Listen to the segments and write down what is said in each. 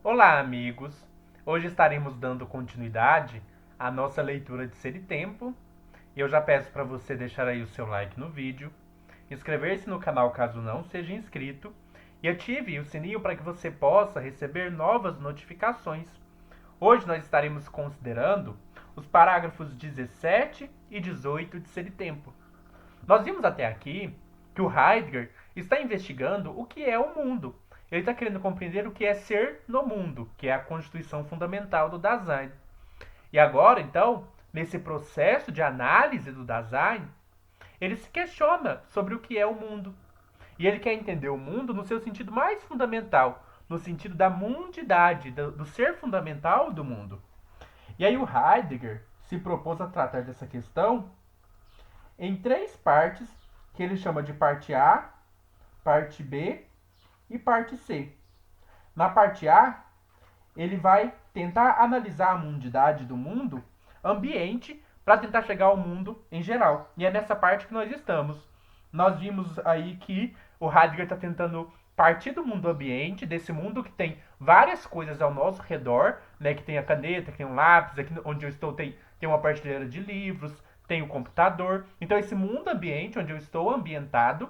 Olá, amigos! Hoje estaremos dando continuidade à nossa leitura de Ser e Tempo. E eu já peço para você deixar aí o seu like no vídeo, inscrever-se no canal caso não seja inscrito e ative o sininho para que você possa receber novas notificações. Hoje nós estaremos considerando os parágrafos 17 e 18 de Ser e Tempo. Nós vimos até aqui que o Heidegger está investigando o que é o mundo. Ele está querendo compreender o que é ser no mundo, que é a constituição fundamental do Dasein. E agora, então, nesse processo de análise do Dasein, ele se questiona sobre o que é o mundo. E ele quer entender o mundo no seu sentido mais fundamental, no sentido da mundidade, do ser fundamental do mundo. E aí o Heidegger se propôs a tratar dessa questão em três partes, que ele chama de parte A, parte B e parte C. Na parte A, ele vai tentar analisar a mundidade do mundo ambiente para tentar chegar ao mundo em geral. E é nessa parte que nós estamos. Nós vimos aí que o Heidegger está tentando partir do mundo ambiente, desse mundo que tem várias coisas ao nosso redor, né? Que tem a caneta, que tem um lápis, aqui onde eu estou tem uma prateleira de livros, tem o computador. Então esse mundo ambiente, onde eu estou ambientado,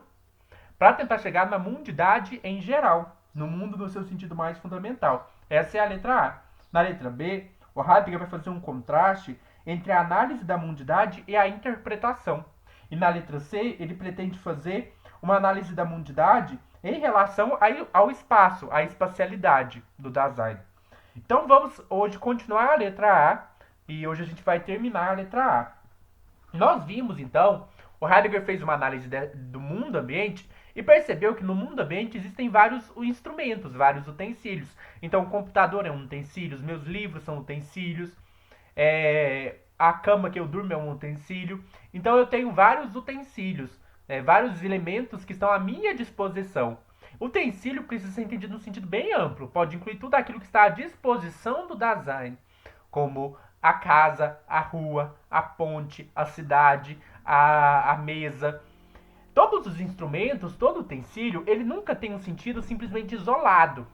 para tentar chegar na mundidade em geral, no mundo no seu sentido mais fundamental. Essa é a letra A. Na letra B, o Heidegger vai fazer um contraste entre a análise da mundidade e a interpretação. E na letra C, ele pretende fazer uma análise da mundidade em relação ao espaço, à espacialidade do Dasein. Então vamos hoje continuar a letra A e hoje a gente vai terminar a letra A. Nós vimos então, o Heidegger fez uma análise do mundo ambiente e percebeu que no mundo ambiente existem vários instrumentos, vários utensílios. Então o computador é um utensílio, os meus livros são utensílios, a cama que eu durmo é um utensílio. Então eu tenho vários utensílios, vários elementos que estão à minha disposição. Utensílio precisa ser entendido no sentido bem amplo, pode incluir tudo aquilo que está à disposição do Dasein, como a casa, a rua, a ponte, a cidade, a mesa. Todos os instrumentos, todo utensílio, ele nunca tem um sentido simplesmente isolado.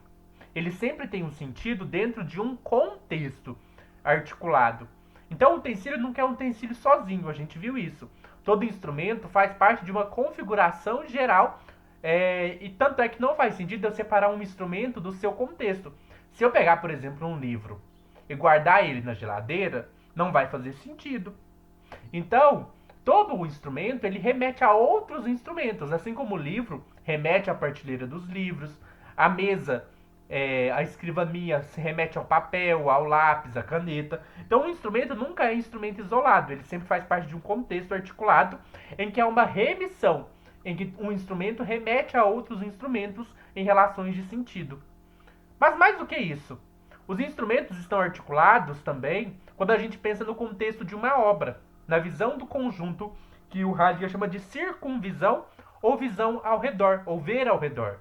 Ele sempre tem um sentido dentro de um contexto articulado. Então o utensílio nunca é um utensílio sozinho, a gente viu isso. Todo instrumento faz parte de uma configuração geral, e tanto é que não faz sentido eu separar um instrumento do seu contexto. Se eu pegar, por exemplo, um livro e guardar ele na geladeira, não vai fazer sentido. Então, todo o instrumento ele remete a outros instrumentos, assim como o livro remete à prateleira dos livros, a mesa, a escrivaninha se remete ao papel, ao lápis, à caneta. Então, o instrumento nunca é instrumento isolado, ele sempre faz parte de um contexto articulado em que há uma remissão, em que um instrumento remete a outros instrumentos em relações de sentido. Mas mais do que isso, os instrumentos estão articulados também quando a gente pensa no contexto de uma obra, na visão do conjunto que o Heidegger chama de circunvisão ou visão ao redor, ou ver ao redor.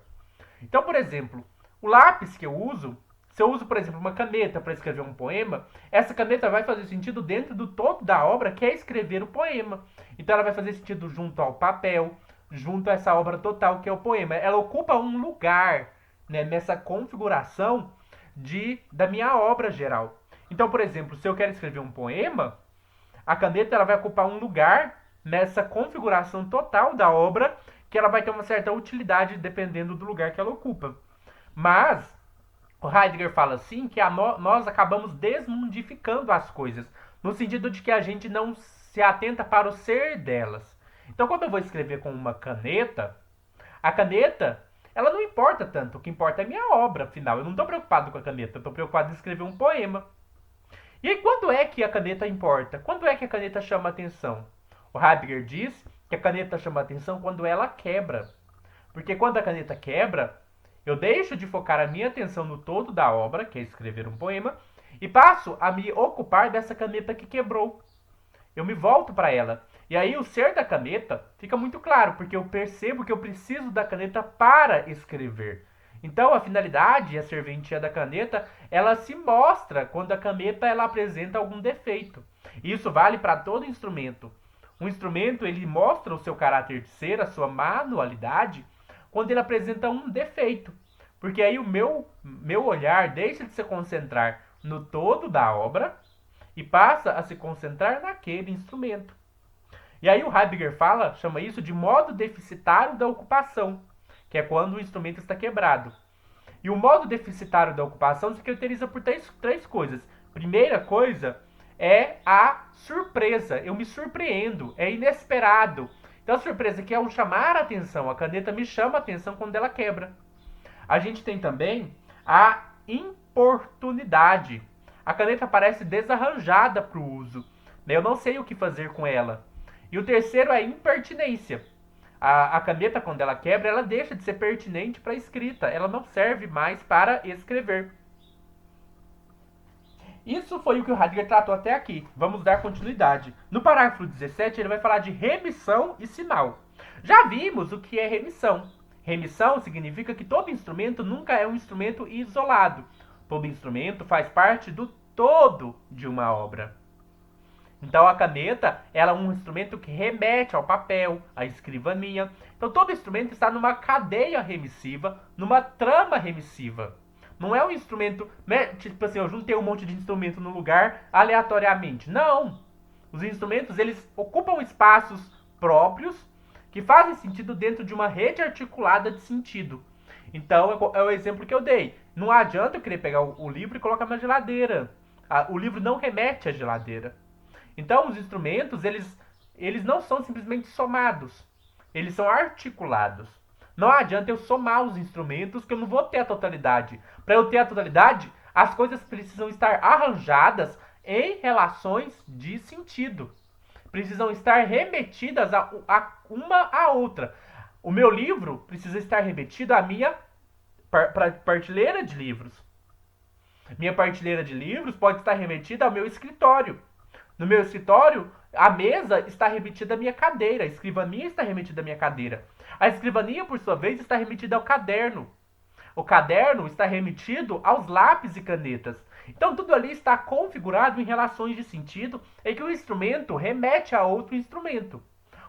Então, por exemplo, o lápis que eu uso, se eu uso, por exemplo, uma caneta para escrever um poema, essa caneta vai fazer sentido dentro do todo da obra, que é escrever o poema. Então ela vai fazer sentido junto ao papel, junto a essa obra total que é o poema. Ela ocupa um lugar, né, nessa configuração da minha obra geral. Então, por exemplo, se eu quero escrever um poema, a caneta ela vai ocupar um lugar nessa configuração total da obra, que ela vai ter uma certa utilidade dependendo do lugar que ela ocupa. Mas o Heidegger fala assim que nós acabamos desmundificando as coisas, no sentido de que a gente não se atenta para o ser delas. Então, quando eu vou escrever com uma caneta, a caneta ela não importa tanto, o que importa é a minha obra, afinal. Eu não estou preocupado com a caneta, eu estou preocupado em escrever um poema. E aí, quando é que a caneta importa? Quando é que a caneta chama atenção? O Heidegger diz que a caneta chama atenção quando ela quebra. Porque quando a caneta quebra, eu deixo de focar a minha atenção no todo da obra, que é escrever um poema, e passo a me ocupar dessa caneta que quebrou. Eu me volto para ela. E aí o ser da caneta fica muito claro, porque eu percebo que eu preciso da caneta para escrever. Então a finalidade e a serventia da caneta, ela se mostra quando a caneta ela apresenta algum defeito. Isso vale para todo instrumento. Um instrumento ele mostra o seu caráter de ser, a sua manualidade, quando ele apresenta um defeito. Porque aí o meu olhar deixa de se concentrar no todo da obra e passa a se concentrar naquele instrumento. E aí o Heidegger chama isso de modo deficitário da ocupação, que é quando o instrumento está quebrado. E o modo deficitário da ocupação se caracteriza por três coisas. Primeira coisa é a surpresa. Eu me surpreendo, é inesperado. Então a surpresa aqui é um chamar a atenção. A caneta me chama a atenção quando ela quebra. A gente tem também a importunidade. A caneta parece desarranjada para o uso. Eu não sei o que fazer com ela. E o terceiro é a impertinência. A caneta, quando ela quebra, ela deixa de ser pertinente para a escrita. Ela não serve mais para escrever. Isso foi o que o Heidegger tratou até aqui. Vamos dar continuidade. No parágrafo 17, ele vai falar de remissão e sinal. Já vimos o que é remissão. Remissão significa que todo instrumento nunca é um instrumento isolado. Todo instrumento faz parte do todo de uma obra. Então a caneta, ela é um instrumento que remete ao papel, à escrivaninha. Então todo instrumento está numa cadeia remissiva, numa trama remissiva. Não é um instrumento, né, tipo assim, eu juntei um monte de instrumento no lugar aleatoriamente. Não! Os instrumentos, eles ocupam espaços próprios que fazem sentido dentro de uma rede articulada de sentido. Então é o exemplo que eu dei. Não adianta eu querer pegar o livro e colocar na geladeira. O livro não remete à geladeira. Então, os instrumentos, eles não são simplesmente somados. Eles são articulados. Não adianta eu somar os instrumentos, que eu não vou ter a totalidade. Para eu ter a totalidade, as coisas precisam estar arranjadas em relações de sentido. Precisam estar remetidas a uma à outra. O meu livro precisa estar remetido à minha prateleira de livros. Minha prateleira de livros pode estar remetida ao meu escritório. No meu escritório, a mesa está remetida à minha cadeira, a escrivaninha está remetida à minha cadeira. A escrivaninha, por sua vez, está remetida ao caderno. O caderno está remetido aos lápis e canetas. Então, tudo ali está configurado em relações de sentido em que o instrumento remete a outro instrumento.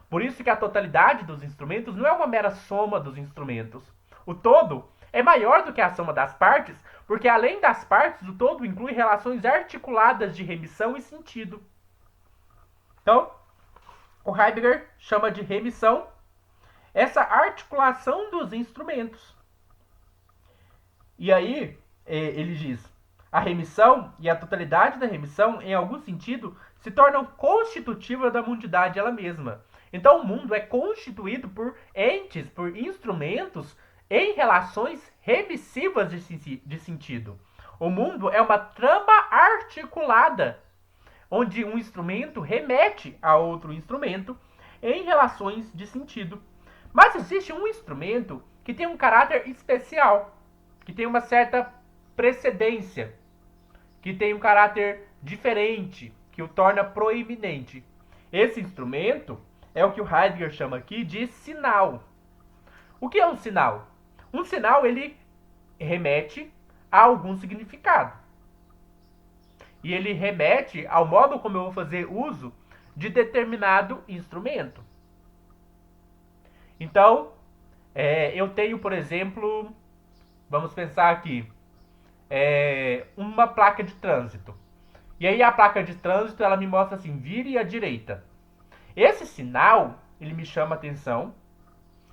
Por isso que a totalidade dos instrumentos não é uma mera soma dos instrumentos. O todo é maior do que a soma das partes, porque além das partes, o todo inclui relações articuladas de remissão e sentido. Então, o Heidegger chama de remissão essa articulação dos instrumentos. E aí, ele diz, a remissão e a totalidade da remissão, em algum sentido, se tornam constitutivas da mundidade ela mesma. Então, o mundo é constituído por entes, por instrumentos, em relações remissivas de sentido. O mundo é uma trama articulada, onde um instrumento remete a outro instrumento em relações de sentido. Mas existe um instrumento que tem um caráter especial, que tem uma certa precedência, que tem um caráter diferente, que o torna proeminente. Esse instrumento é o que o Heidegger chama aqui de sinal. O que é um sinal? Um sinal, ele remete a algum significado. E ele remete ao modo como eu vou fazer uso de determinado instrumento. Então, eu tenho, por exemplo, vamos pensar aqui, uma placa de trânsito. E aí a placa de trânsito, ela me mostra assim, vire à direita. Esse sinal, ele me chama a atenção,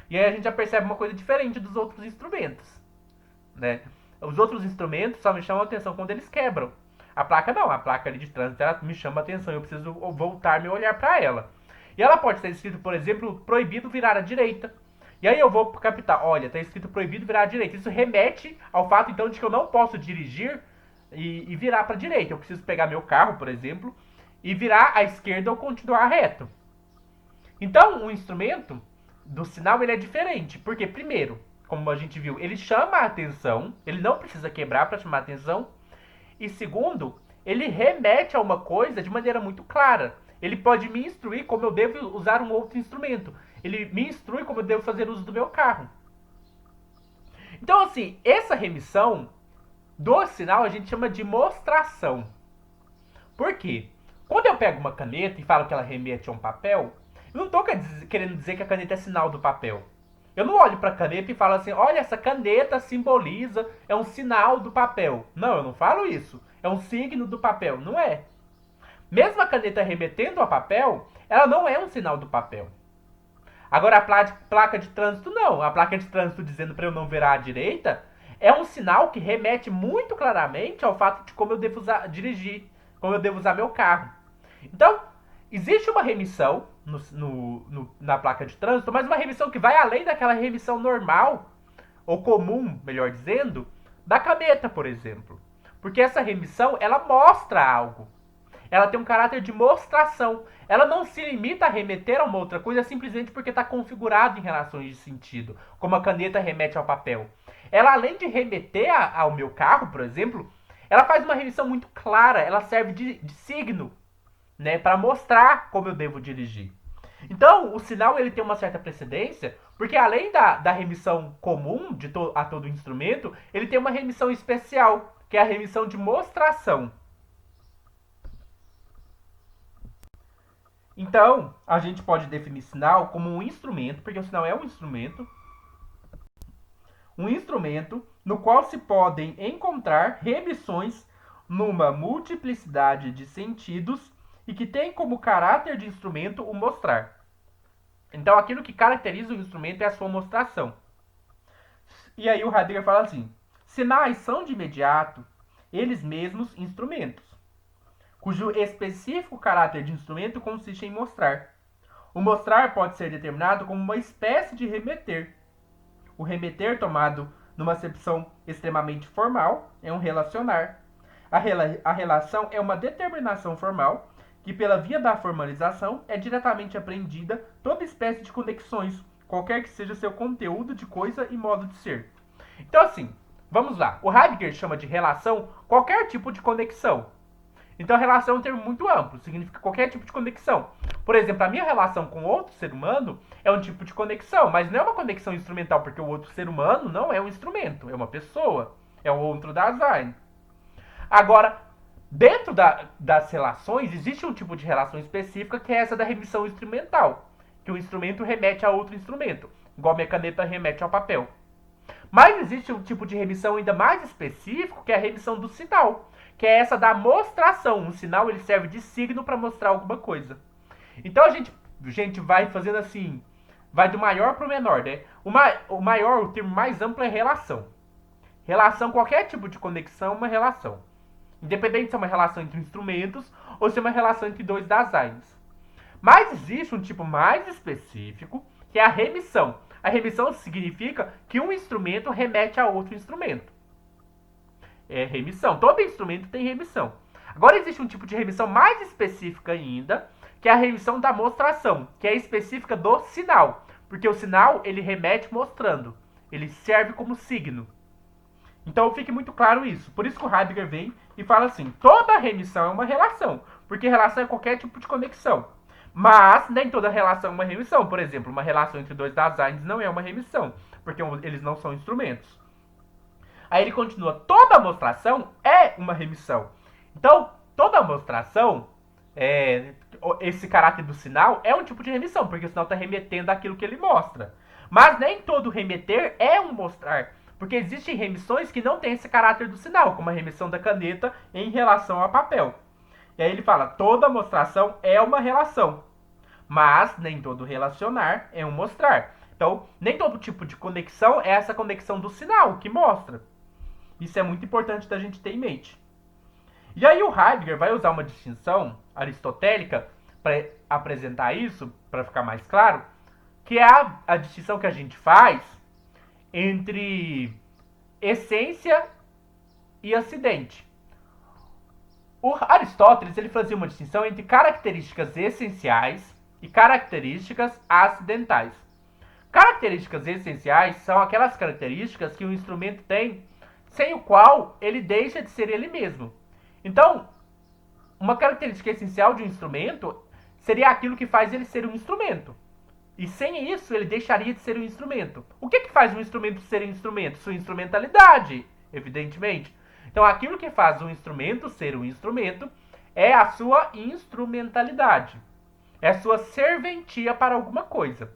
e aí a gente já percebe uma coisa diferente dos outros instrumentos, né? Os outros instrumentos só me chamam a atenção quando eles quebram. A placa não, a placa ali de trânsito, ela me chama a atenção, eu preciso voltar meu olhar para ela. E ela pode estar escrito, por exemplo, proibido virar à direita. E aí eu vou captar, olha, está escrito proibido virar à direita. Isso remete ao fato, então, de que eu não posso dirigir e virar para a direita. Eu preciso pegar meu carro, por exemplo, e virar à esquerda ou continuar reto. Então, o instrumento do sinal, ele é diferente. Porque, primeiro, como a gente viu, ele chama a atenção, ele não precisa quebrar para chamar a atenção. E segundo, ele remete a uma coisa de maneira muito clara. Ele pode me instruir como eu devo usar um outro instrumento. Ele me instrui como eu devo fazer uso do meu carro. Então, assim, essa remissão do sinal a gente chama de mostração. Por quê? Quando eu pego uma caneta e falo que ela remete a um papel, eu não estou querendo dizer que a caneta é sinal do papel. Eu não olho para a caneta e falo assim, olha, essa caneta simboliza, é um sinal do papel. Não, eu não falo isso. É um signo do papel. Não é. Mesmo a caneta remetendo ao papel, ela não é um sinal do papel. Agora a placa de trânsito não. A placa de trânsito dizendo para eu não virar à direita é um sinal que remete muito claramente ao fato de como eu devo dirigir, como eu devo usar meu carro. Então, existe uma remissão na placa de trânsito, mas uma remissão que vai além daquela remissão normal, ou comum, melhor dizendo, da caneta, por exemplo. Porque essa remissão, ela mostra algo. Ela tem um caráter de mostração. Ela não se limita a remeter a uma outra coisa simplesmente porque está configurado em relações de sentido, como a caneta remete ao papel. Ela, além de remeter ao meu carro, por exemplo, ela faz uma remissão muito clara. Ela serve de signo, né, para mostrar como eu devo dirigir. Então, o sinal ele tem uma certa precedência, porque além da remissão comum a todo instrumento, ele tem uma remissão especial, que é a remissão de mostração. Então, a gente pode definir sinal como um instrumento, porque o sinal é um instrumento no qual se podem encontrar remissões numa multiplicidade de sentidos e que tem como caráter de instrumento o mostrar. Então, aquilo que caracteriza o instrumento é a sua mostração. E aí o Heidegger fala assim, sinais são de imediato eles mesmos instrumentos, cujo específico caráter de instrumento consiste em mostrar. O mostrar pode ser determinado como uma espécie de remeter. O remeter, tomado numa acepção extremamente formal, é um relacionar. A relação é uma determinação formal que, pela via da formalização, é diretamente apreendida toda espécie de conexões, qualquer que seja seu conteúdo de coisa e modo de ser. Então, assim, vamos lá. O Heidegger chama de relação qualquer tipo de conexão. Então, a relação é um termo muito amplo, significa qualquer tipo de conexão. Por exemplo, a minha relação com outro ser humano é um tipo de conexão, mas não é uma conexão instrumental, porque o outro ser humano não é um instrumento, é uma pessoa, é um outro Dasein. Agora, dentro das relações, existe um tipo de relação específica que é essa da remissão instrumental, que o instrumento remete a outro instrumento, igual a minha caneta remete ao papel. Mas existe um tipo de remissão ainda mais específico, que é a remissão do sinal, que é essa da mostração. Um sinal ele serve de signo para mostrar alguma coisa. Então a gente vai fazendo assim, vai do maior para o menor, né? O termo mais amplo é relação. Relação, qualquer tipo de conexão, é uma relação. Independente se é uma relação entre instrumentos ou se é uma relação entre dois Daseins. Mas existe um tipo mais específico, que é a remissão. A remissão significa que um instrumento remete a outro instrumento. É remissão. Todo instrumento tem remissão. Agora existe um tipo de remissão mais específica ainda, que é a remissão da mostração, que é específica do sinal. Porque o sinal, ele remete mostrando. Ele serve como signo. Então fique muito claro isso. Por isso que o Heidegger vem e fala assim, toda remissão é uma relação. Porque relação é qualquer tipo de conexão. Mas nem toda relação é uma remissão. Por exemplo, uma relação entre dois Daseins não é uma remissão, porque eles não são instrumentos. Aí ele continua, toda mostração é uma remissão. Então, toda mostração, esse caráter do sinal, é um tipo de remissão, porque o sinal está remetendo àquilo que ele mostra. Mas nem todo remeter é um mostrar, porque existem remissões que não têm esse caráter do sinal, como a remissão da caneta em relação ao papel. E aí ele fala, toda mostração é uma relação, mas nem todo relacionar é um mostrar. Então, nem todo tipo de conexão é essa conexão do sinal, que mostra. Isso é muito importante da gente ter em mente. E aí o Heidegger vai usar uma distinção aristotélica para apresentar isso, para ficar mais claro, que é a distinção que a gente faz entre essência e acidente. O Aristóteles ele fazia uma distinção entre características essenciais e características acidentais. Características essenciais são aquelas características que o instrumento tem sem o qual ele deixa de ser ele mesmo. Então, uma característica essencial de um instrumento seria aquilo que faz ele ser um instrumento. E sem isso, ele deixaria de ser um instrumento. O que faz um instrumento ser um instrumento? Sua instrumentalidade, evidentemente. Então, aquilo que faz um instrumento ser um instrumento é a sua instrumentalidade. É a sua serventia para alguma coisa.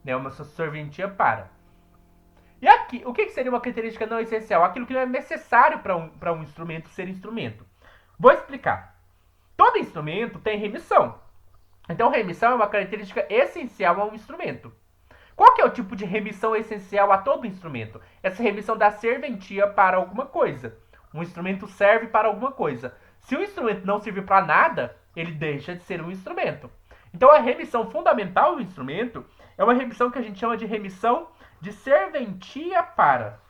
né? Uma serventia para. E aqui, o que seria uma característica não essencial? Aquilo que não é necessário para um instrumento ser instrumento. Vou explicar. Todo instrumento tem remissão. Então, remissão é uma característica essencial a um instrumento. Qual que é o tipo de remissão essencial a todo instrumento? Essa remissão dá serventia para alguma coisa. Um instrumento serve para alguma coisa. Se o instrumento não servir para nada, ele deixa de ser um instrumento. Então, a remissão fundamental do instrumento é uma remissão que a gente chama de remissão de serventia para.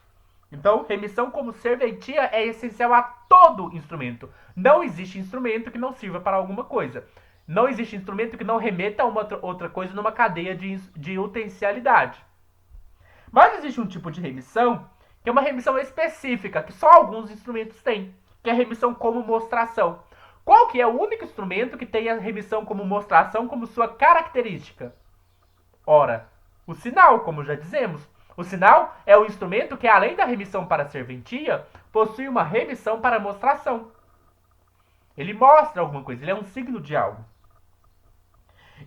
Então, remissão como serventia é essencial a todo instrumento. Não existe instrumento que não sirva para alguma coisa. Não existe instrumento que não remeta a uma outra coisa numa cadeia de utensialidade. Mas existe um tipo de remissão que é uma remissão específica, que só alguns instrumentos têm, que é a remissão como mostração. Qual que é o único instrumento que tem a remissão como mostração como sua característica? Ora, o sinal, como já dizemos. O sinal é o instrumento que, além da remissão para serventia, possui uma remissão para mostração. Ele mostra alguma coisa, ele é um signo de algo.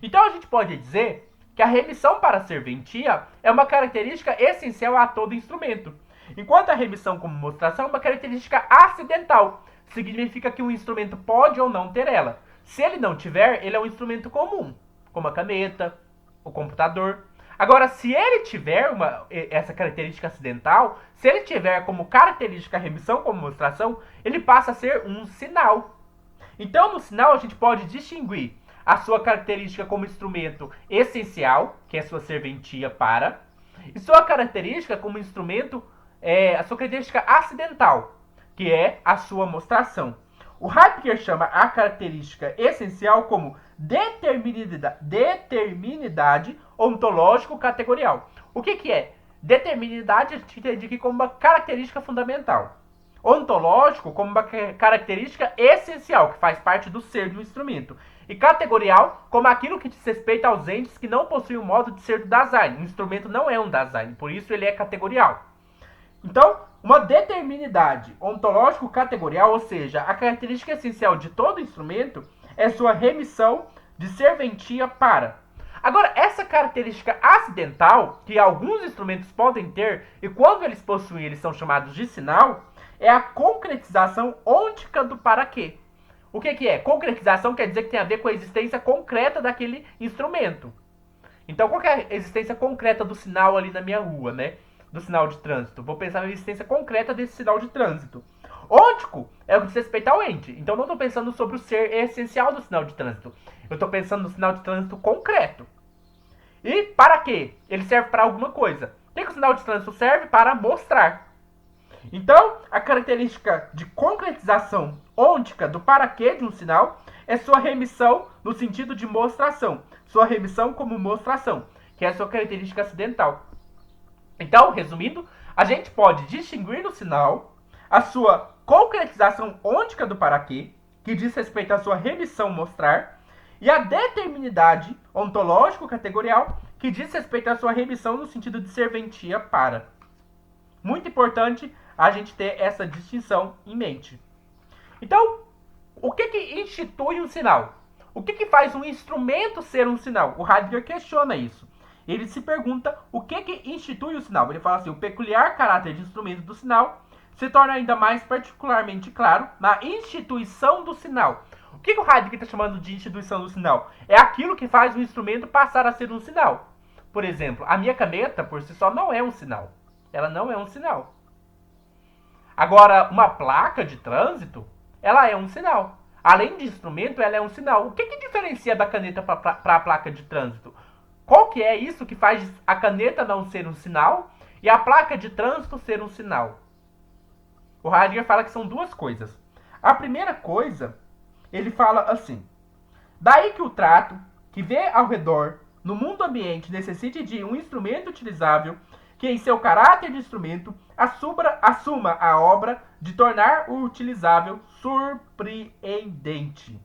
Então a gente pode dizer que a remissão para serventia é uma característica essencial a todo instrumento, enquanto a remissão como mostração é uma característica acidental. Significa que um instrumento pode ou não ter ela. Se ele não tiver, ele é um instrumento comum, como a caneta, o computador. Agora, se ele tiver essa característica acidental, se ele tiver como característica a remissão como mostração, ele passa a ser um sinal. Então, no sinal, a gente pode distinguir a sua característica como instrumento essencial, que é a sua serventia para, e sua característica como instrumento, a sua característica acidental, que é a sua mostração. O Heidegger chama a característica essencial como determinidade ontológico-categorial. O que é? Determinidade a gente entende aqui como uma característica fundamental. Ontológico como uma característica essencial, que faz parte do ser do instrumento. E categorial como aquilo que diz respeito aos entes que não possuem o modo de ser do Dasein. O instrumento não é um Dasein, por isso ele é categorial. Então, uma determinidade ontológico-categorial, ou seja, a característica essencial de todo instrumento é sua remissão de serventia para. Agora, essa característica acidental, que alguns instrumentos podem ter, e quando eles possuem, eles são chamados de sinal, é a concretização ôntica do para quê. O que é? Concretização quer dizer que tem a ver com a existência concreta daquele instrumento. Então, qual que é a existência concreta do sinal ali na minha rua, né? Do sinal de trânsito. Vou pensar na existência concreta desse sinal de trânsito. Ôntico é o que diz respeito ao ente. Então, não estou pensando sobre o ser essencial do sinal de trânsito. Eu estou pensando no sinal de trânsito concreto. E para quê? Ele serve para alguma coisa. O que o sinal de trânsito serve? Para mostrar. Então, a característica de concretização ôntica do para quê de um sinal é sua remissão no sentido de mostração. Sua remissão como mostração, que é a sua característica acidental. Então, resumindo, a gente pode distinguir no sinal a sua concretização ôntica do para quê, que diz respeito à sua remissão mostrar, e a determinidade ontológico-categorial, que diz respeito à sua remissão no sentido de serventia para. Muito importante a gente ter essa distinção em mente. Então, o que institui um sinal? O que faz um instrumento ser um sinal? O Heidegger questiona isso. Ele se pergunta o que institui o sinal. Ele fala assim, o peculiar caráter de instrumento do sinal se torna ainda mais particularmente claro na instituição do sinal. O que o Heidegger está chamando de instituição do sinal? É aquilo que faz o instrumento passar a ser um sinal. Por exemplo, a minha caneta, por si só, não é um sinal. Ela não é um sinal. Agora, uma placa de trânsito, ela é um sinal. Além de instrumento, ela é um sinal. O que diferencia da caneta para a placa de trânsito? Qual que é isso que faz a caneta não ser um sinal e a placa de trânsito ser um sinal? O Heidegger fala que são duas coisas. A primeira coisa, ele fala assim: daí que o trato que vê ao redor no mundo ambiente necessite de um instrumento utilizável que, em seu caráter de instrumento, assuma a obra de tornar o utilizável surpreendente.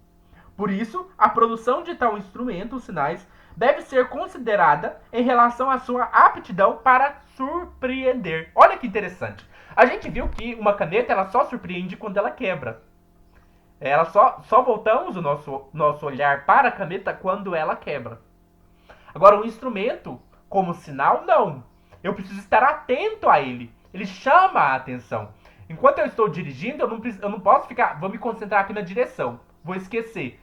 Por isso, a produção de tal instrumento, os sinais, deve ser considerada em relação à sua aptidão para surpreender. Olha que interessante. A gente viu que uma caneta ela só surpreende quando ela quebra. Ela só voltamos o nosso olhar para a caneta quando ela quebra. Agora, um instrumento, como sinal, não. Eu preciso estar atento a ele. Ele chama a atenção. Enquanto eu estou dirigindo, eu não posso ficar, vou me concentrar aqui na direção, vou esquecer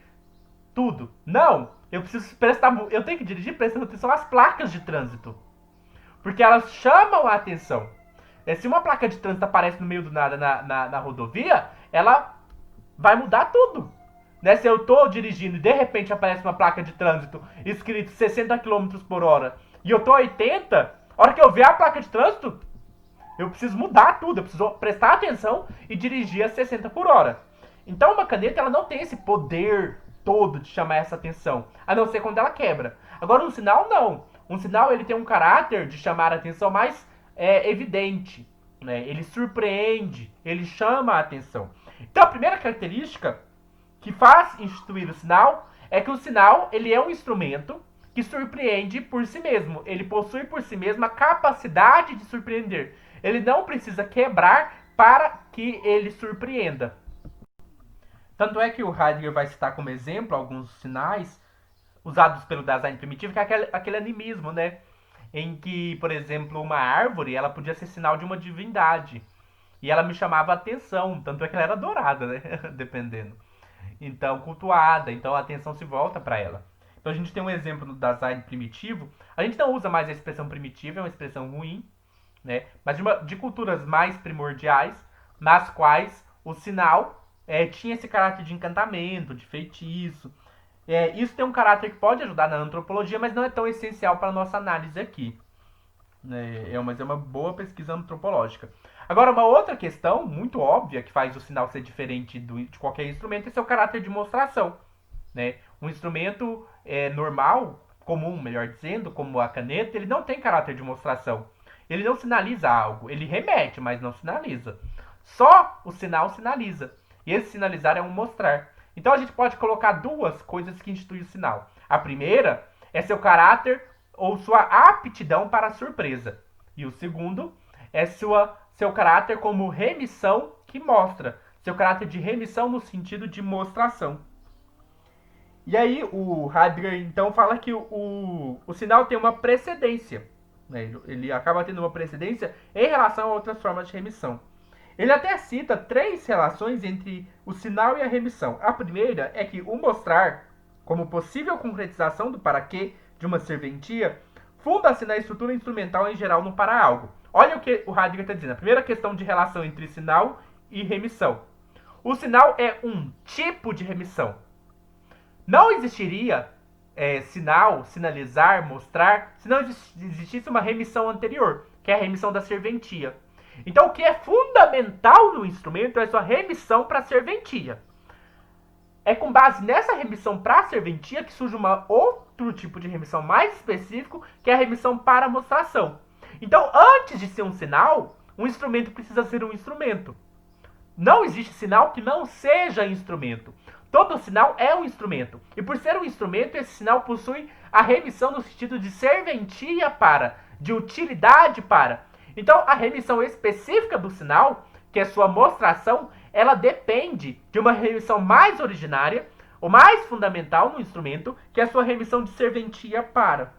tudo. Não, eu preciso prestar, eu tenho que dirigir prestando atenção às placas de trânsito, porque elas chamam a atenção. Se uma placa de trânsito aparece no meio do nada na rodovia, ela vai mudar tudo. Né? Se eu estou dirigindo e de repente aparece uma placa de trânsito escrito 60 quilômetros por hora e eu estou 80, a hora que eu ver a placa de trânsito, eu preciso mudar tudo, eu preciso prestar atenção e dirigir a 60 por hora. Então uma caneta ela não tem esse poder todo de chamar essa atenção, a não ser quando ela quebra. Agora um sinal não. Um sinal ele tem um caráter de chamar a atenção mais evidente. Né? Ele surpreende, ele chama a atenção. Então a primeira característica que faz instituir o sinal é que o sinal ele é um instrumento que surpreende por si mesmo. Ele possui por si mesmo a capacidade de surpreender. Ele não precisa quebrar para que ele surpreenda. Tanto é que o Heidegger vai citar como exemplo alguns sinais usados pelo design primitivo, que é aquele animismo, né? Em que, por exemplo, uma árvore ela podia ser sinal de uma divindade. E ela me chamava a atenção, tanto é que ela era adorada, né? Dependendo. Então, cultuada, então a atenção se volta para ela. Então a gente tem um exemplo no design primitivo. A gente não usa mais a expressão primitiva, é uma expressão ruim, né? Mas de culturas mais primordiais, nas quais o sinal tinha esse caráter de encantamento, de feitiço. Isso tem um caráter que pode ajudar na antropologia, mas não é tão essencial para a nossa análise aqui. Mas é uma boa pesquisa antropológica. Agora, uma outra questão muito óbvia que faz o sinal ser diferente de qualquer instrumento é seu caráter de mostração. Né? Um instrumento normal, comum, melhor dizendo, como a caneta, ele não tem caráter de mostração. Ele não sinaliza algo, ele remete, mas não sinaliza. Só o sinal sinaliza. E esse sinalizar é um mostrar. Então a gente pode colocar duas coisas que instituem o sinal. A primeira é seu caráter ou sua aptidão para a surpresa. E o segundo é seu caráter como remissão que mostra. Seu caráter de remissão no sentido de mostração. E aí o Heidegger então fala que o sinal tem uma precedência. Né? Ele acaba tendo uma precedência em relação a outras formas de remissão. Ele até cita 3 relações entre o sinal e a remissão. A primeira é que o mostrar, como possível concretização do para quê de uma serventia, funda-se na estrutura instrumental em geral no para algo. Olha o que o Heidegger está dizendo. A primeira questão de relação entre sinal e remissão. O sinal é um tipo de remissão. Não existiria sinal, sinalizar, mostrar, se não existisse uma remissão anterior, que é a remissão da serventia. Então, o que é fundamental no instrumento é a sua remissão para a serventia. É com base nessa remissão para a serventia que surge outro tipo de remissão mais específico, que é a remissão para a mostração. Então, antes de ser um sinal, um instrumento precisa ser um instrumento. Não existe sinal que não seja instrumento. Todo sinal é um instrumento. E por ser um instrumento, esse sinal possui a remissão no sentido de serventia para, de utilidade para. Então, a remissão específica do sinal, que é sua mostração, ela depende de uma remissão mais originária, ou mais fundamental no instrumento, que é a sua remissão de serventia para.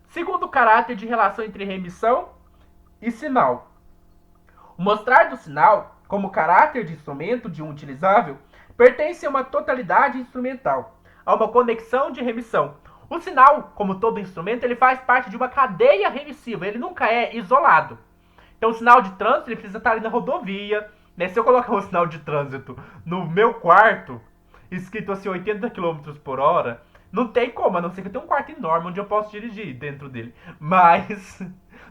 Segundo caráter de relação entre remissão e sinal. O mostrar do sinal, como caráter de instrumento de um utilizável, pertence a uma totalidade instrumental, a uma conexão de remissão. O sinal, como todo instrumento, ele faz parte de uma cadeia remissiva, ele nunca é isolado. Então, o sinal de trânsito ele precisa estar ali na rodovia. Né? Se eu colocar um sinal de trânsito no meu quarto, escrito assim 80 km por hora, não tem como, a não ser que eu tenha um quarto enorme onde eu posso dirigir dentro dele. Mas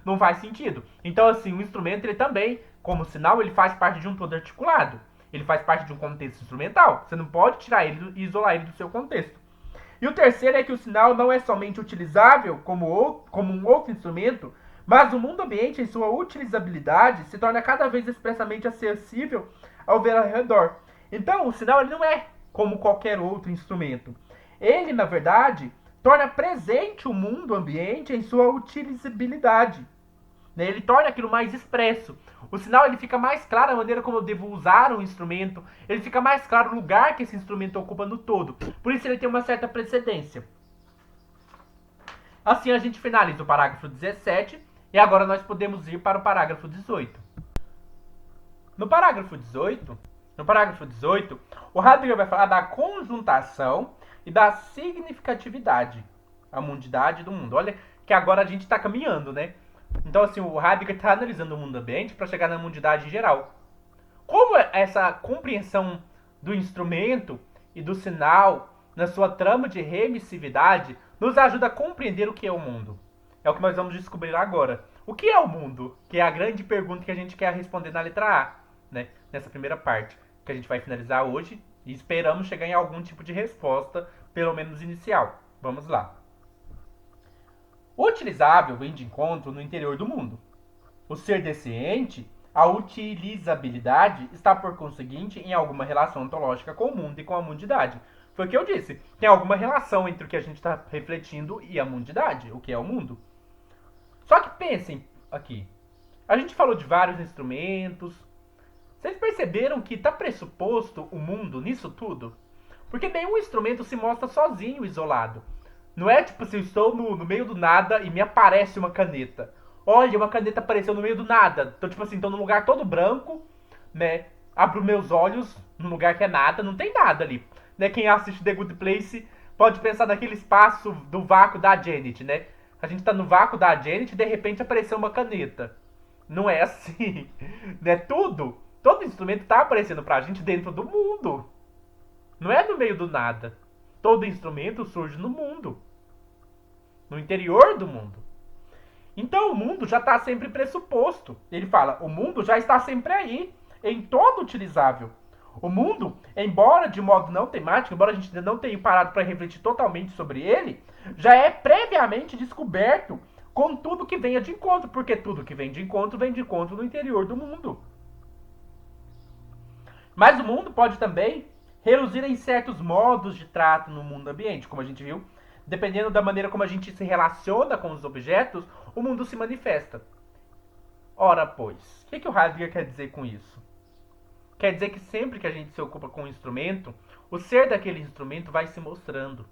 não faz sentido. Então, assim, o instrumento ele também, como sinal, ele faz parte de um todo articulado. Ele faz parte de um contexto instrumental. Você não pode tirar ele e isolar ele do seu contexto. E o terceiro é que o sinal não é somente utilizável como um outro instrumento, mas o mundo ambiente, em sua utilizabilidade, se torna cada vez expressamente acessível ao ver ao redor. Então, o sinal ele não é como qualquer outro instrumento. Ele, na verdade, torna presente o mundo ambiente em sua utilizabilidade. Ele torna aquilo mais expresso. O sinal ele fica mais claro a maneira como eu devo usar um instrumento. Ele fica mais claro o lugar que esse instrumento ocupa no todo. Por isso ele tem uma certa precedência. Assim a gente finaliza o parágrafo 17 e agora nós podemos ir para o parágrafo 18. No parágrafo 18, o Heidegger vai falar da conjuntação e da significatividade, a mundidade do mundo. Olha que agora a gente está caminhando, né? Então, assim, o Heidegger está analisando o mundo ambiente para chegar na mundidade em geral. Como essa compreensão do instrumento e do sinal na sua trama de remissividade nos ajuda a compreender o que é o mundo? É o que nós vamos descobrir agora. O que é o mundo? Que é a grande pergunta que a gente quer responder na letra A, né? Nessa primeira parte, que a gente vai finalizar hoje e esperamos chegar em algum tipo de resposta, pelo menos inicial. Vamos lá. O utilizável vem de encontro no interior do mundo. O ser desse ente, a utilizabilidade, está por conseguinte em alguma relação ontológica com o mundo e com a mundidade. Foi o que eu disse. Tem alguma relação entre o que a gente está refletindo e a mundidade, o que é o mundo. Só que pensem aqui. A gente falou de vários instrumentos. Vocês perceberam que está pressuposto o mundo nisso tudo? Porque nenhum instrumento se mostra sozinho, isolado. Não é tipo se eu estou no meio do nada e me aparece uma caneta. Olha, uma caneta apareceu no meio do nada. Então, tipo assim, tô num lugar todo branco, né? Abro meus olhos num lugar que é nada, não tem nada ali. Né? Quem assiste The Good Place pode pensar naquele espaço do vácuo da Janet, né? A gente tá no vácuo da Janet e de repente apareceu uma caneta. Não é assim. Né? Todo instrumento tá aparecendo pra gente dentro do mundo. Não é no meio do nada. Todo instrumento surge no mundo. No interior do mundo. Então o mundo já está sempre pressuposto. Ele fala, o mundo já está sempre aí, em todo utilizável. O mundo, embora de modo não temático, embora a gente ainda não tenha parado para refletir totalmente sobre ele, já é previamente descoberto com tudo que venha de encontro, porque tudo que vem de encontro no interior do mundo. Mas o mundo pode também reluzir em certos modos de trato no mundo ambiente, como a gente viu. Dependendo da maneira como a gente se relaciona com os objetos, o mundo se manifesta. Ora, pois, o que o Heidegger quer dizer com isso? Quer dizer que sempre que a gente se ocupa com um instrumento, o ser daquele instrumento vai se mostrando.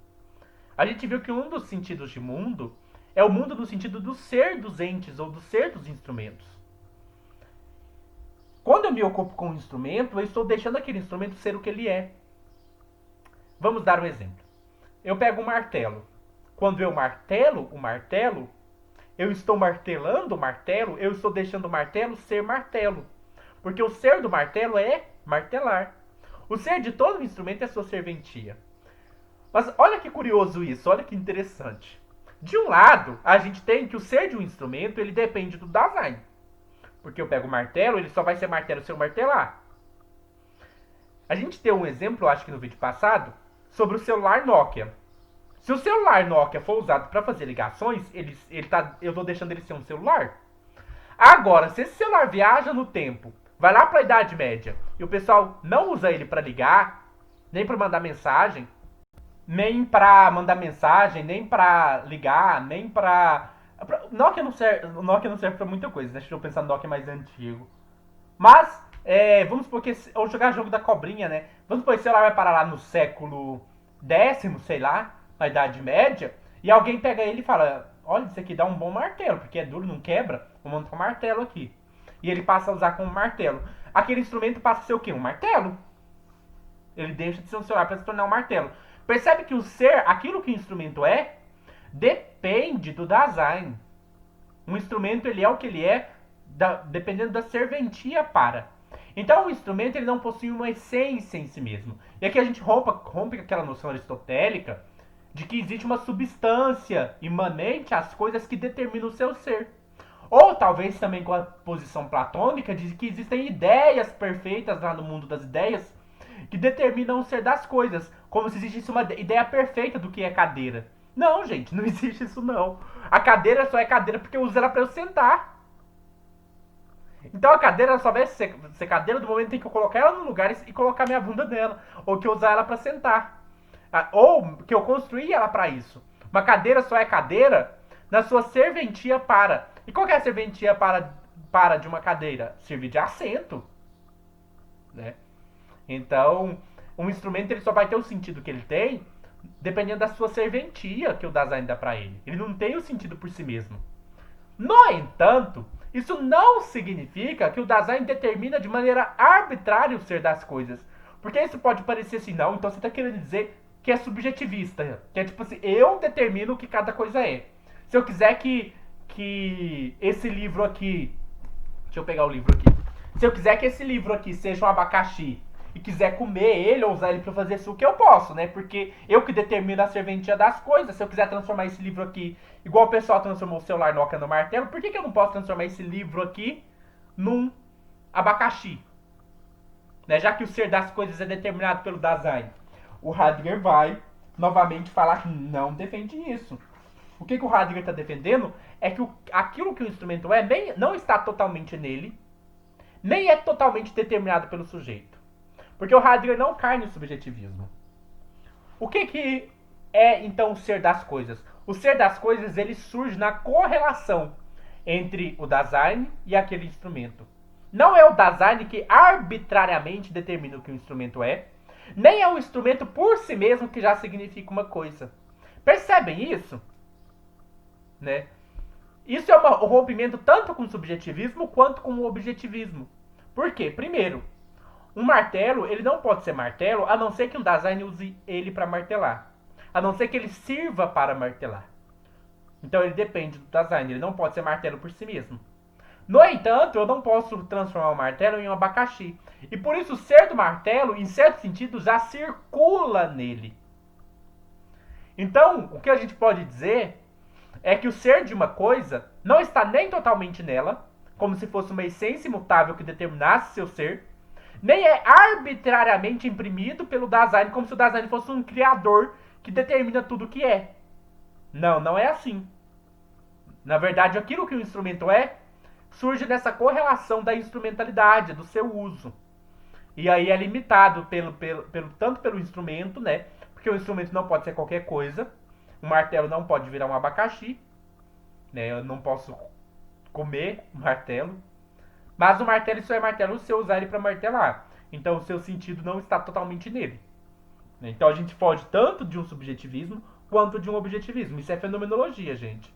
A gente viu que um dos sentidos de mundo é o mundo no sentido do ser dos entes ou do ser dos instrumentos. Quando eu me ocupo com um instrumento, eu estou deixando aquele instrumento ser o que ele é. Vamos dar um exemplo. Eu pego um martelo. Quando eu martelo o martelo, eu estou martelando o martelo, eu estou deixando o martelo ser martelo. Porque o ser do martelo é martelar. O ser de todo instrumento é sua serventia. Mas olha que curioso isso, olha que interessante. De um lado, a gente tem que o ser de um instrumento, ele depende do design. Porque eu pego o martelo, ele só vai ser martelo se eu martelar. A gente tem um exemplo, acho que no vídeo passado, sobre o celular Nokia. Se o celular Nokia for usado para fazer ligações, eu estou deixando ele ser um celular. Agora, se esse celular viaja no tempo, vai lá para a Idade Média, e o pessoal não usa ele para ligar, nem para mandar mensagem, nem para ligar, nem para... O Nokia não serve para muita coisa, né? Deixa eu pensar no Nokia mais antigo. Mas, vamos supor que... Ou jogar jogo da cobrinha, né? Vamos supor que o celular vai parar lá no século X, sei lá, na Idade Média, e alguém pega ele e fala, olha, isso aqui dá um bom martelo, porque é duro, não quebra, vou montar um martelo aqui. E ele passa a usar como martelo. Aquele instrumento passa a ser o quê? Um martelo. Ele deixa de ser um celular para se tornar um martelo. Percebe que o ser, aquilo que o instrumento é, depende do design. Um instrumento, ele é o que ele é, dependendo da serventia para. Então o instrumento ele não possui uma essência em si mesmo. E aqui a gente rompe com aquela noção aristotélica de que existe uma substância imanente às coisas que determinam o seu ser. Ou talvez também com a posição platônica de que existem ideias perfeitas lá no mundo das ideias que determinam o ser das coisas, como se existisse uma ideia perfeita do que é cadeira. Não, gente, não existe isso não. A cadeira só é cadeira porque eu uso ela para eu sentar. Então a cadeira só vai ser cadeira do momento em que eu colocar ela no lugar e colocar minha bunda nela, ou que eu usar ela para sentar. Ou que eu construí ela para isso. Uma cadeira só é cadeira na sua serventia para. E qual que é a serventia para de uma cadeira? Servir de assento. Né? Então, um instrumento ele só vai ter o sentido que ele tem dependendo da sua serventia que o Dasein dá para ele. Ele não tem o sentido por si mesmo. No entanto, isso não significa que o Dasein determina de maneira arbitrária o ser das coisas. Porque isso pode parecer assim, não, então você está querendo dizer que é subjetivista. Que é tipo assim, eu determino o que cada coisa é. Se eu quiser que esse livro aqui... Deixa eu pegar o livro aqui. Se eu quiser que esse livro aqui seja um abacaxi e quiser comer ele ou usar ele para fazer suco, eu posso, né? Porque eu que determino a serventia das coisas. Se eu quiser transformar esse livro aqui, igual o pessoal transformou o celular no Oca no martelo, por que eu não posso transformar esse livro aqui num abacaxi? Né? Já que o ser das coisas é determinado pelo Dasein. O Heidegger vai novamente falar que não defende isso. O que o Heidegger está defendendo é que aquilo que o instrumento é nem, não está totalmente nele, nem é totalmente determinado pelo sujeito. Porque o Heidegger não cai no subjetivismo. O que é, então, o ser das coisas? O ser das coisas ele surge na correlação entre o Dasein e aquele instrumento. Não é o Dasein que arbitrariamente determina o que o instrumento é, nem é o instrumento por si mesmo que já significa uma coisa. Percebem isso? Né? Isso é um rompimento tanto com o subjetivismo quanto com o objetivismo. Por quê? Primeiro, um martelo ele não pode ser martelo a não ser que um Dasein use ele para martelar. A não ser que ele sirva para martelar. Então ele depende do Dasein, ele não pode ser martelo por si mesmo. No entanto, eu não posso transformar o martelo em um abacaxi. E por isso o ser do martelo, em certo sentido, já circula nele. Então, o que a gente pode dizer é que o ser de uma coisa não está nem totalmente nela, como se fosse uma essência imutável que determinasse seu ser, nem é arbitrariamente imprimido pelo Dasein, como se o Dasein fosse um criador que determina tudo o que é. Não, não é assim. Na verdade, aquilo que o instrumento é, surge dessa correlação da instrumentalidade, do seu uso. E aí é limitado tanto pelo instrumento, né? Porque o instrumento não pode ser qualquer coisa. Um martelo não pode virar um abacaxi, né? Eu não posso comer martelo. Mas o martelo só é martelo se eu usar ele para martelar. Então o seu sentido não está totalmente nele. Então a gente foge tanto de um subjetivismo quanto de um objetivismo. Isso é fenomenologia, gente.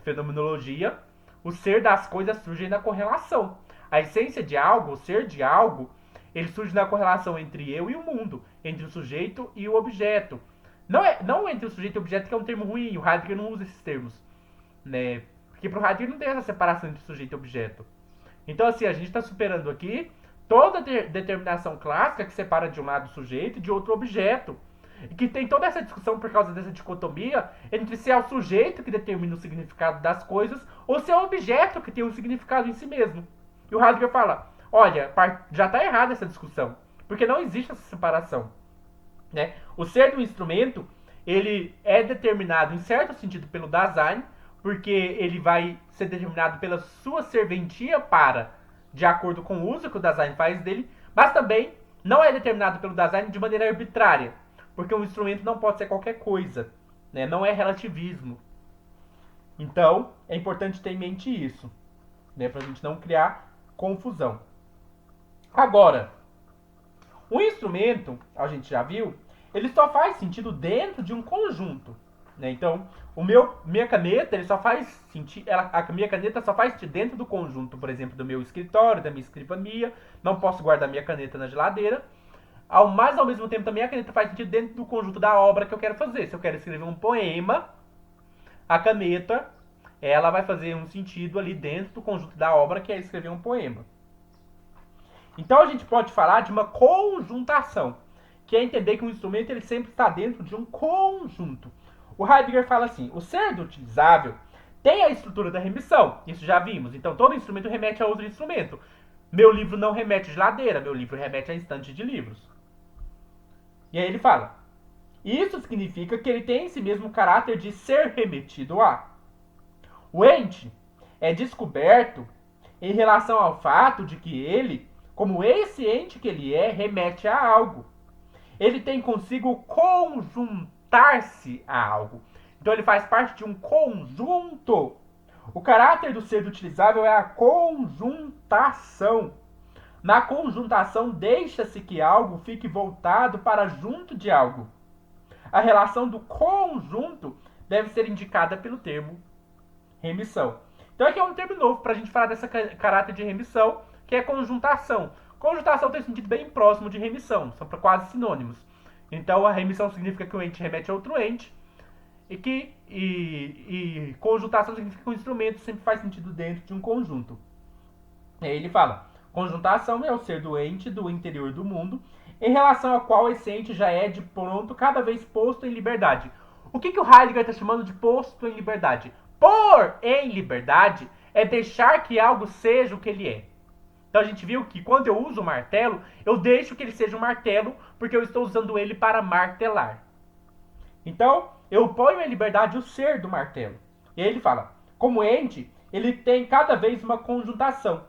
Fenomenologia, o ser das coisas surge na correlação. A essência de algo, o ser de algo, ele surge na correlação entre eu e o mundo, entre o sujeito e o objeto. Não entre o sujeito e o objeto, que é um termo ruim, o Heidegger não usa esses termos. Né? Porque para o Heidegger não tem essa separação entre sujeito e objeto. Então, assim, a gente está superando aqui toda a determinação clássica que separa de um lado o sujeito e de outro objeto. E que tem toda essa discussão por causa dessa dicotomia entre se é o sujeito que determina o significado das coisas ou se é o objeto que tem um significado em si mesmo. E o Heidegger fala, olha, já está errada essa discussão, porque não existe essa separação. Né? O ser do instrumento, ele é determinado em certo sentido pelo Dasein, porque ele vai ser determinado pela sua serventia para, de acordo com o uso que o Dasein faz dele, mas também não é determinado pelo Dasein de maneira arbitrária, porque um instrumento não pode ser qualquer coisa, né? Não é relativismo. Então, é importante ter em mente isso, né? Para a gente não criar confusão. Agora, o instrumento, a gente já viu, ele só faz sentido dentro de um conjunto. Né? Então, minha caneta, ele só faz sentido. A minha caneta só faz sentido dentro do conjunto, por exemplo, do meu escritório, da minha escrivania. Não posso guardar minha caneta na geladeira. Ao mesmo tempo, também a caneta faz sentido dentro do conjunto da obra que eu quero fazer. Se eu quero escrever um poema, a caneta, ela vai fazer um sentido ali dentro do conjunto da obra, que é escrever um poema. Então, a gente pode falar de uma conjuntação, que é entender que um instrumento ele sempre está dentro de um conjunto. O Heidegger fala assim, o ser do utilizável tem a estrutura da remissão, isso já vimos, então todo instrumento remete a outro instrumento. Meu livro não remete a geladeira, meu livro remete a estante de livros. E aí ele fala, isso significa que ele tem em si mesmo o caráter de ser remetido a. O ente é descoberto em relação ao fato de que ele, como esse ente que ele é, remete a algo. Ele tem consigo conjuntar-se a algo. Então ele faz parte de um conjunto. O caráter do ser utilizável é a conjuntação. Na conjuntação, deixa-se que algo fique voltado para junto de algo. a relação do conjunto deve ser indicada pelo termo remissão. Então aqui é um termo novo para a gente falar dessa caráter de remissão, que é conjuntação. Conjuntação tem um sentido bem próximo de remissão, são quase sinônimos. Então a remissão significa que o ente remete a outro ente, e conjuntação significa que o instrumento sempre faz sentido dentro de um conjunto. E aí ele fala, conjuntação é o ser do ente do interior do mundo, em relação ao qual esse ente já é de pronto cada vez posto em liberdade. O que o Heidegger está chamando de posto em liberdade? Pôr em liberdade é deixar que algo seja o que ele é. Então a gente viu que quando eu uso o martelo, eu deixo que ele seja um martelo, porque eu estou usando ele para martelar. Então, eu ponho em liberdade o ser do martelo. E aí ele fala, como ente, ele tem cada vez uma conjuntação.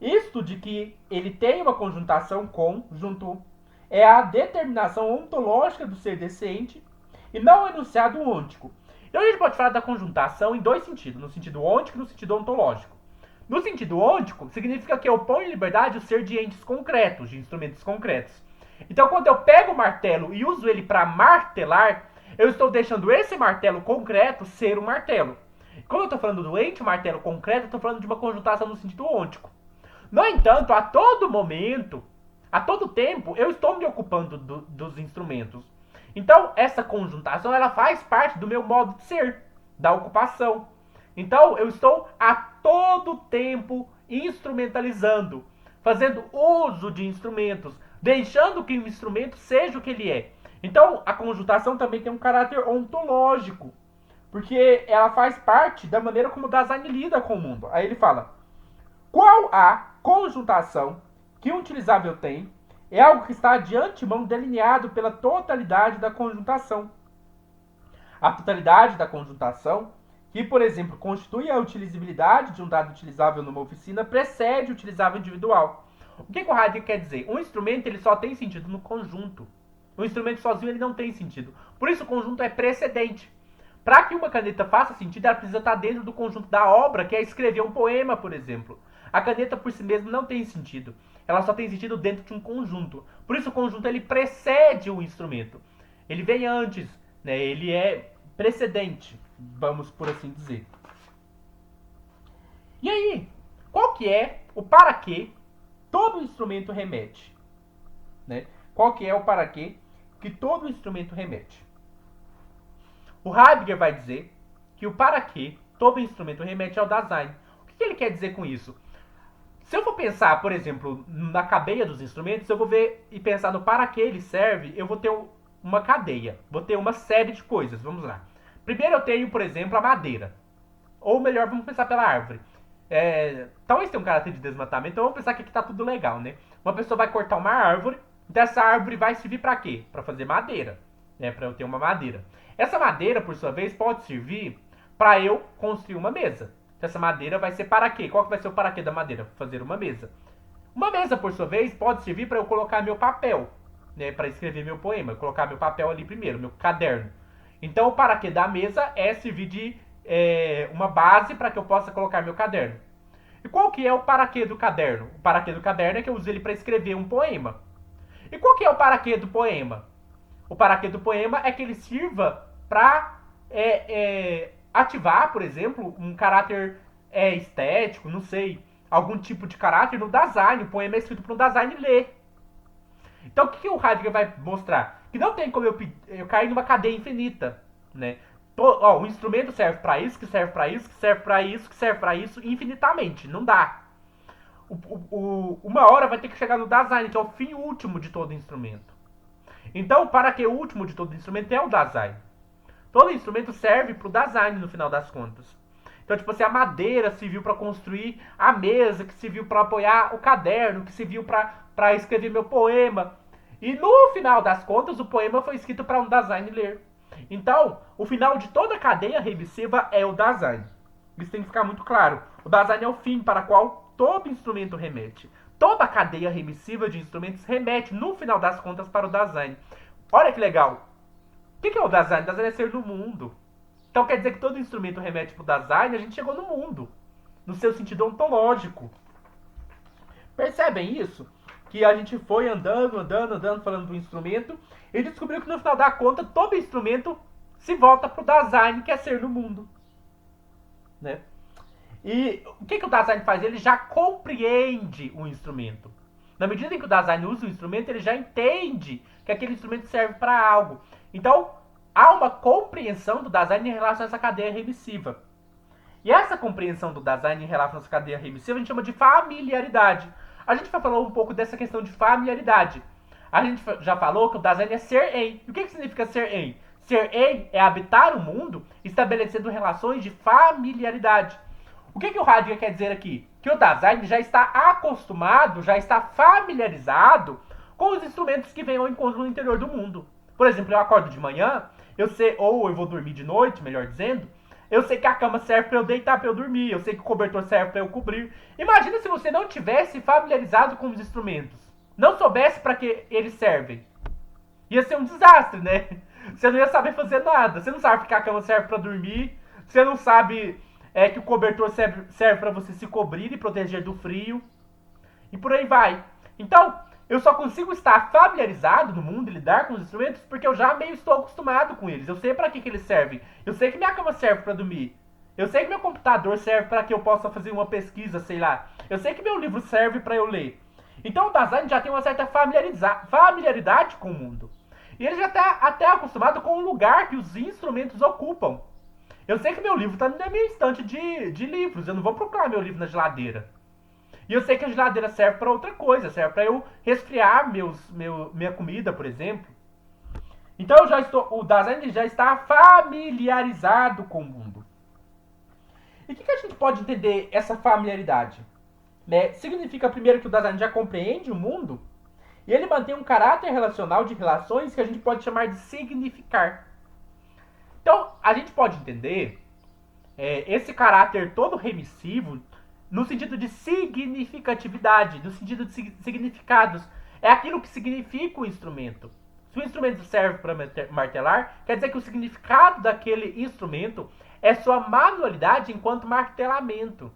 Isto de que ele tem uma conjuntação com, junto, é a determinação ontológica do ser desse ente, e não o enunciado ôntico. Então a gente pode falar da conjuntação em dois sentidos, no sentido ôntico e no sentido ontológico. No sentido ôntico, significa que eu ponho em liberdade o ser de entes concretos, de instrumentos concretos. Então quando eu pego o martelo e uso ele para martelar, eu estou deixando esse martelo concreto ser um martelo. Como eu estou falando do ente martelo concreto, eu estou falando de uma conjuntação no sentido ôntico. No entanto, a todo momento, a todo tempo, eu estou me ocupando dos instrumentos. Então, essa conjuntação, ela faz parte do meu modo de ser, da ocupação. Então, eu estou a todo tempo instrumentalizando, fazendo uso de instrumentos, deixando que o instrumento seja o que ele é. Então, a conjuntação também tem um caráter ontológico, porque ela faz parte da maneira como o Dasein lida com o mundo. Aí ele fala, qual a conjuntação que um utilizável tem é algo que está de antemão delineado pela totalidade da conjuntação. A totalidade da conjuntação, que, por exemplo, constitui a utilizabilidade de um dado utilizável numa oficina, precede o utilizável individual. O que o Heidegger quer dizer? Um instrumento ele só tem sentido no conjunto. O instrumento sozinho ele não tem sentido. Por isso o conjunto é precedente. Para que uma caneta faça sentido, ela precisa estar dentro do conjunto da obra, que é escrever um poema, por exemplo. A caneta por si mesma não tem sentido. Ela só tem sentido dentro de um conjunto. Por isso o conjunto ele precede o instrumento. Ele vem antes, né? Ele é precedente, vamos por assim dizer. E aí, qual que é o para que todo instrumento remete? Né? Qual que é o para que todo instrumento remete? O Heidegger vai dizer que o para que todo instrumento remete ao Dasein. O que ele quer dizer com isso? Se eu for pensar, por exemplo, na cadeia dos instrumentos, eu vou ver e pensar no para que ele serve, eu vou ter uma cadeia, vou ter uma série de coisas. Vamos lá. Primeiro eu tenho, por exemplo, a madeira. Ou melhor, vamos pensar pela árvore. Talvez tenha um caráter de desmatamento, então vamos pensar que aqui tá tudo legal, né? Uma pessoa vai cortar uma árvore, então essa árvore vai servir para quê? Para fazer madeira, né? Para eu ter uma madeira. Essa madeira, por sua vez, pode servir para eu construir uma mesa. Essa madeira vai ser para quê? Qual que vai ser o para quê da madeira? Fazer uma mesa. Uma mesa, por sua vez, pode servir para eu colocar meu papel, né? Para escrever meu poema. Colocar meu papel ali primeiro, meu caderno. Então, o para quê da mesa é servir de uma base para que eu possa colocar meu caderno. E qual que é o para quê do caderno? O para quê do caderno é que eu uso ele para escrever um poema. E qual que é o para quê do poema? O para quê do poema é que ele sirva para ativar, por exemplo, um caráter estético, não sei, algum tipo de caráter no Dasein. O poema é escrito para um Dasein ler. Então o que o Heidegger vai mostrar? Que não tem como eu cair numa cadeia infinita, né? O instrumento serve para isso, que serve para isso, que serve para isso, que serve para isso, infinitamente. Não dá. Uma hora vai ter que chegar no Dasein, que é o fim último de todo instrumento. Então, para que o último de todo instrumento é o Dasein. Todo instrumento serve para o Dasein no final das contas. Então, tipo assim, a madeira serviu para construir a mesa, que serviu para apoiar o caderno, que serviu para escrever meu poema. E no final das contas, o poema foi escrito para um Dasein ler. Então, o final de toda a cadeia remissiva é o Dasein. Isso tem que ficar muito claro. O Dasein é o fim para o qual todo instrumento remete. Toda a cadeia remissiva de instrumentos remete, no final das contas, para o Dasein. Olha que legal. O que é o Dasein? O Dasein é ser no mundo. Então quer dizer que todo instrumento remete para o Dasein, a gente chegou no mundo. No seu sentido ontológico. Percebem isso? que a gente foi andando, falando do instrumento, e descobriu que no final da conta, todo instrumento se volta para o Dasein, que é ser no mundo. Né? E o que o Dasein faz? Ele já compreende o instrumento. Na medida em que o Dasein usa o instrumento, ele já entende que aquele instrumento serve para algo. Então, há uma compreensão do Dasein em relação a essa cadeia remissiva. E essa compreensão do Dasein em relação a essa cadeia remissiva a gente chama de familiaridade. A gente já falou um pouco dessa questão de familiaridade. A gente já falou que o Dasein é ser em. E o que significa ser em? Ser em é habitar o mundo estabelecendo relações de familiaridade. O que o Heidegger quer dizer aqui? Que o Dasein já está acostumado, já está familiarizado com os instrumentos que vêm ao encontro no interior do mundo. Por exemplo, eu acordo de manhã, eu sei, ou eu vou dormir de noite, melhor dizendo, eu sei que a cama serve para eu deitar, para eu dormir, eu sei que o cobertor serve para eu cobrir. Imagina se você não tivesse familiarizado com os instrumentos, não soubesse para que eles servem. Ia ser um desastre, né? Você não ia saber fazer nada, você não sabe que a cama serve para dormir, você não sabe que o cobertor serve para você se cobrir e proteger do frio, e por aí vai. Então, eu só consigo estar familiarizado no mundo e lidar com os instrumentos porque eu já meio estou acostumado com eles. Eu sei para que eles servem. Eu sei que minha cama serve para dormir. Eu sei que meu computador serve para que eu possa fazer uma pesquisa, sei lá. Eu sei que meu livro serve para eu ler. Então o Dasein já tem uma certa familiaridade com o mundo. E ele já está até acostumado com o lugar que os instrumentos ocupam. Eu sei que meu livro está na minha estante de livros. Eu não vou procurar meu livro na geladeira. E eu sei que a geladeira serve para outra coisa, serve para eu resfriar minha comida, por exemplo. Então o Dasein já está familiarizado com o mundo. E o que a gente pode entender essa familiaridade? Né? Significa primeiro que o Dasein já compreende o mundo e ele mantém um caráter relacional de relações que a gente pode chamar de significar. Então, a gente pode entender esse caráter todo remissivo no sentido de significatividade, no sentido de significados. É aquilo que significa o instrumento. Se o instrumento serve para martelar, quer dizer que o significado daquele instrumento é sua manualidade enquanto martelamento.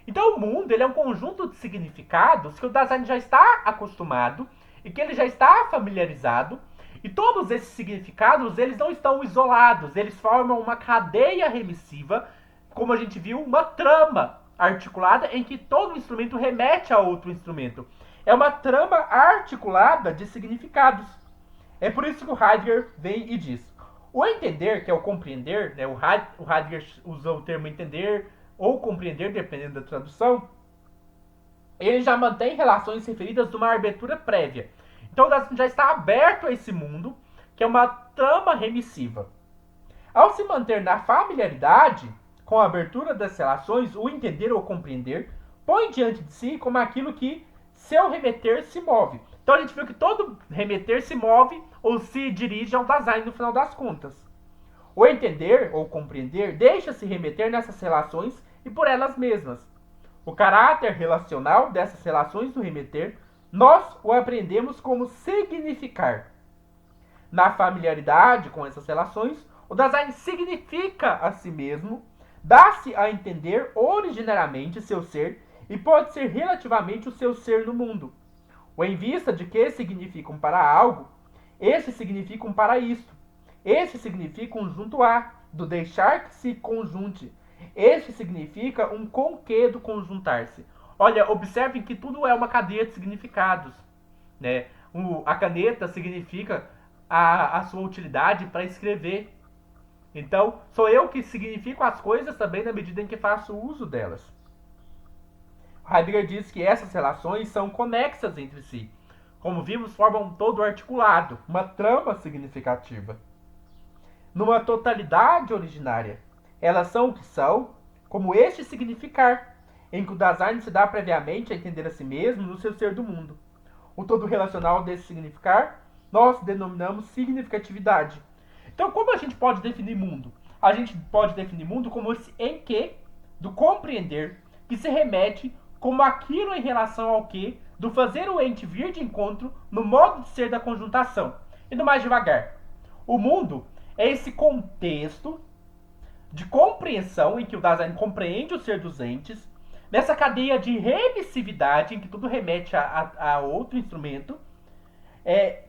Então o mundo ele é um conjunto de significados que o Dasein já está acostumado e que ele já está familiarizado. E todos esses significados eles não estão isolados, eles formam uma cadeia remissiva, como a gente viu, uma trama articulada em que todo instrumento remete a outro instrumento. É uma trama articulada de significados. É por isso que o Heidegger vem e diz: o entender, que é o compreender, né, o Heidegger usa o termo entender ou compreender, dependendo da tradução, ele já mantém relações referidas de uma abertura prévia. Então já está aberto a esse mundo, que é uma trama remissiva. Ao se manter na familiaridade, com a abertura das relações, o entender ou compreender põe diante de si como aquilo que seu remeter se move. Então a gente viu que todo remeter se move ou se dirige ao Dasein no final das contas. O entender ou compreender deixa-se remeter nessas relações e por elas mesmas. O caráter relacional dessas relações do remeter, nós o aprendemos como significar. Na familiaridade com essas relações, o Dasein significa a si mesmo, dá-se a entender originariamente seu ser e pode ser relativamente o seu ser no mundo. Ou em vista de que significam para algo, estes significam para isto. Este significa um junto a, do deixar que se conjunte. Este significa um com que do conjuntar-se. Olha, observem que tudo é uma cadeia de significados. Né? A caneta significa a sua utilidade para escrever. Então, sou eu que significo as coisas também na medida em que faço uso delas. Heidegger diz que essas relações são conexas entre si. Como vimos, formam um todo articulado, uma trama significativa. Numa totalidade originária, elas são o que são, como este significar, em que o Dasein se dá previamente a entender a si mesmo no seu ser do mundo. O todo relacional desse significar, nós denominamos significatividade. Então, como a gente pode definir mundo? A gente pode definir mundo como esse em que, do compreender, que se remete como aquilo em relação ao que, do fazer o ente vir de encontro no modo de ser da conjuntação. Indo mais devagar. O mundo é esse contexto de compreensão em que o Dasein compreende o ser dos entes, nessa cadeia de remissividade, em que tudo remete a outro instrumento,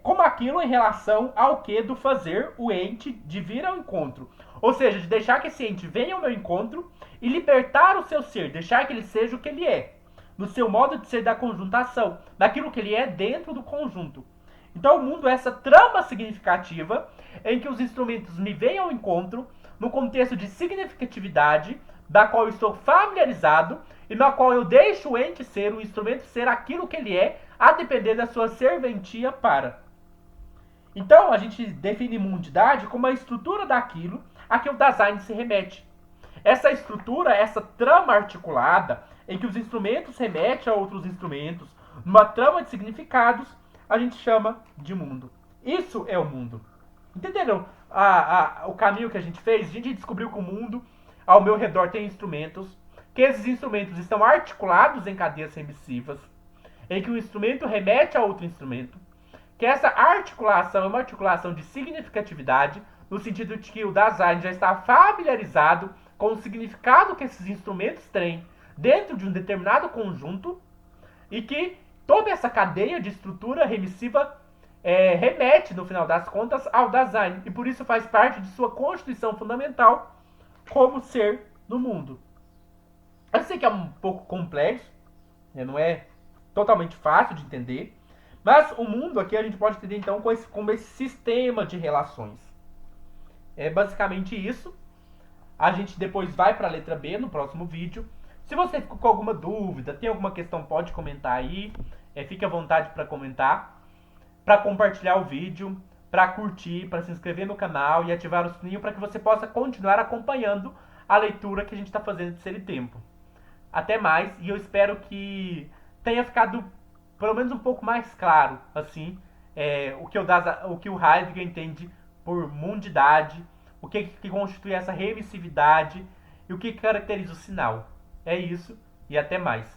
como aquilo em relação ao que do fazer o ente de vir ao encontro. Ou seja, de deixar que esse ente venha ao meu encontro e libertar o seu ser, deixar que ele seja o que ele é, no seu modo de ser da conjuntação, daquilo que ele é dentro do conjunto. Então o mundo é essa trama significativa em que os instrumentos me vêm ao encontro no contexto de significatividade, da qual eu estou familiarizado e na qual eu deixo o ente ser, o instrumento ser aquilo que ele é, a depender da sua serventia para. Então a gente define mundidade como a estrutura daquilo a que o Dasein se remete. Essa estrutura, essa trama articulada, em que os instrumentos remetem a outros instrumentos, numa trama de significados, a gente chama de mundo. Isso é o mundo. Entenderam o caminho que a gente fez? A gente descobriu que o mundo, ao meu redor, tem instrumentos, que esses instrumentos estão articulados em cadeias remissivas, em que o instrumento remete a outro instrumento, que essa articulação é uma articulação de significatividade, no sentido de que o Dasein já está familiarizado com o significado que esses instrumentos têm dentro de um determinado conjunto, e que toda essa cadeia de estrutura remissiva remete, no final das contas, ao Dasein, e por isso faz parte de sua constituição fundamental como ser no mundo. Eu sei que é um pouco complexo, não é totalmente fácil de entender, mas o mundo aqui a gente pode entender então como esse sistema de relações. É basicamente isso. A gente depois vai para a letra B no próximo vídeo. Se você ficou com alguma dúvida, tem alguma questão, pode comentar aí. Fique à vontade para comentar, para compartilhar o vídeo, para curtir, para se inscrever no canal e ativar o sininho para que você possa continuar acompanhando a leitura que a gente está fazendo de Ser e Tempo. Até mais, e eu espero que tenha ficado pelo menos um pouco mais claro, assim, o que o Heidegger entende por mundidade, o que constitui essa remissividade e o que caracteriza o sinal. É isso, e até mais.